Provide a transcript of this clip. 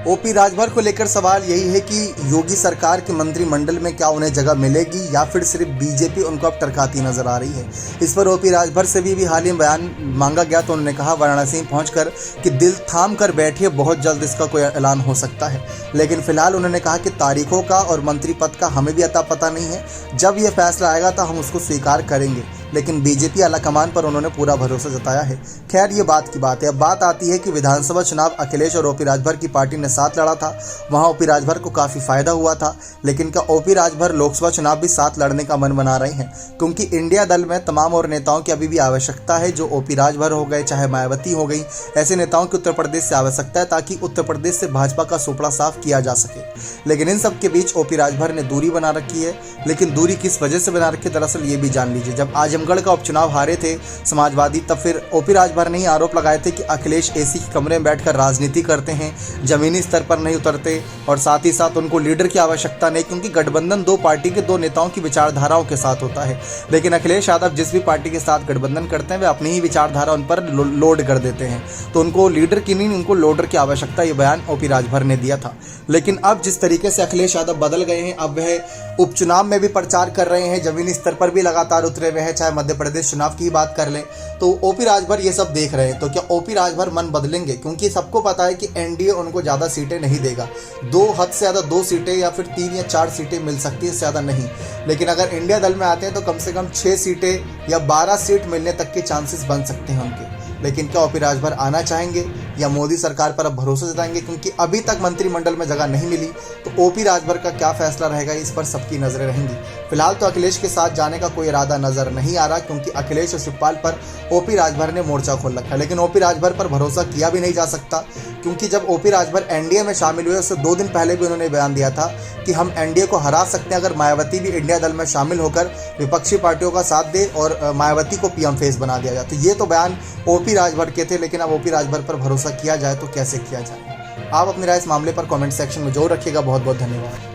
OP Rajbhar को लेकर सवाल यही है कि योगी सरकार के मंत्रिमंडल में क्या उन्हें जगह मिलेगी या फिर सिर्फ बीजेपी उनको अब टरकाती नजर आ रही है। इस पर ओपी राजभर से भी हाल ही में बयान मांगा गया तो उन्होंने कहा वाराणसी पहुंचकर कि दिल थाम कर बैठिए, बहुत जल्द इसका कोई ऐलान हो सकता है। लेकिन फिलहाल उन्होंने कहा कि तारीखों का और मंत्री पद का हमें भी अता पता नहीं है, जब यह फैसला आएगा तो हम उसको स्वीकार करेंगे। लेकिन बीजेपी आलाकमान पर उन्होंने पूरा भरोसा जताया है। खैर ये बात की बात है। अब बात आती है कि विधानसभा चुनाव अखिलेश और ओपी राजभर की पार्टी ने साथ लड़ा था, वहां ओपी राजभर को काफ़ी फायदा हुआ था। लेकिन क्या ओपी राजभर लोकसभा चुनाव भी साथ लड़ने का मन बना रहे हैं? क्योंकि इंडिया दल में तमाम और नेताओं की अभी भी आवश्यकता है, जो ओपी राजभर हो गए चाहे मायावती हो गई, ऐसे नेताओं की उत्तर प्रदेश से आवश्यकता है ताकि उत्तर प्रदेश से भाजपा का सुपड़ा साफ किया जा सके। लेकिन इन सब के बीच ओपी राजभर ने दूरी बना रखी है। लेकिन दूरी किस वजह से बना रखी है, दरअसल ये भी जान लीजिए। जब आजमगढ़ का उपचुनाव हारे थे समाजवादी, तब फिर ओपी राजभर ने ही आरोप लगाए थे कि अखिलेश एसी के कमरे में बैठकर राजनीति करते हैं, जमीनी स्तर पर नहीं उतरते और साथ ही साथ उनको लीडर की आवश्यकता नहीं, क्योंकि गठबंधन दो पार्टी के दो नेताओं की विचारधाराओं के साथ होता है। लेकिन अखिलेश यादव जिस भी पार्टी के साथ गठबंधन करते हैं वे अपनी ही विचारधारा उन पर लोड कर देते हैं, तो उनको लीडर की नहीं, उनको लोडर की आवश्यकता, ये बयान ओपी राजभर ने दिया था। लेकिन अब जिस तरीके से अखिलेश यादव बदल गए हैं, अब वह उपचुनाव में भी प्रचार कर रहे हैं, जमीनी स्तर पर भी लगातार उतरे हुए हैं, चाहे मध्य प्रदेश चुनाव की बात कर लें, तो ओपी राजभर ये सब देख रहे हैं। तो क्या ओपी राजभर मन बदलेंगे? क्योंकि सबको पता है कि एनडीए उनको ज़्यादा सीटें नहीं देगा, हद से ज़्यादा 2 सीटें या फिर 3 या 4 सीटें मिल सकती है, इससे ज़्यादा नहीं। लेकिन अगर इंडिया दल में आते हैं तो कम से कम 6 सीटें या 12 सीट मिलने तक के चांसेस बन सकते हैं उनके। लेकिन क्या ओपी राजभर आना चाहेंगे या मोदी सरकार पर अब भरोसा जताएंगे? क्योंकि अभी तक मंत्रिमंडल में जगह नहीं मिली, तो ओपी राजभर का क्या फैसला रहेगा, इस पर सबकी नजरें रहेंगी। फिलहाल तो अखिलेश के साथ जाने का कोई इरादा नजर नहीं आ रहा, क्योंकि अखिलेश और शिवपाल पर ओपी राजभर ने मोर्चा खोल रखा है। लेकिन ओपी राजभर पर भरोसा किया भी नहीं जा सकता, क्योंकि जब ओपी राजभर एनडीए में शामिल हुए उससे 2 दिन पहले भी उन्होंने बयान दिया था कि हम एनडीए को हरा सकते हैं अगर मायावती भी इंडिया दल में शामिल होकर विपक्षी पार्टियों का साथ दे और मायावती को पीएम फेस बना दिया जाए। तो ये तो बयान ओपी राजभर के थे। लेकिन अब ओपी राजभर पर भरोसा किया जाए तो कैसे किया जाए? आप अपनी राय इस मामले पर कमेंट सेक्शन में जरूर रखिएगा। बहुत बहुत धन्यवाद।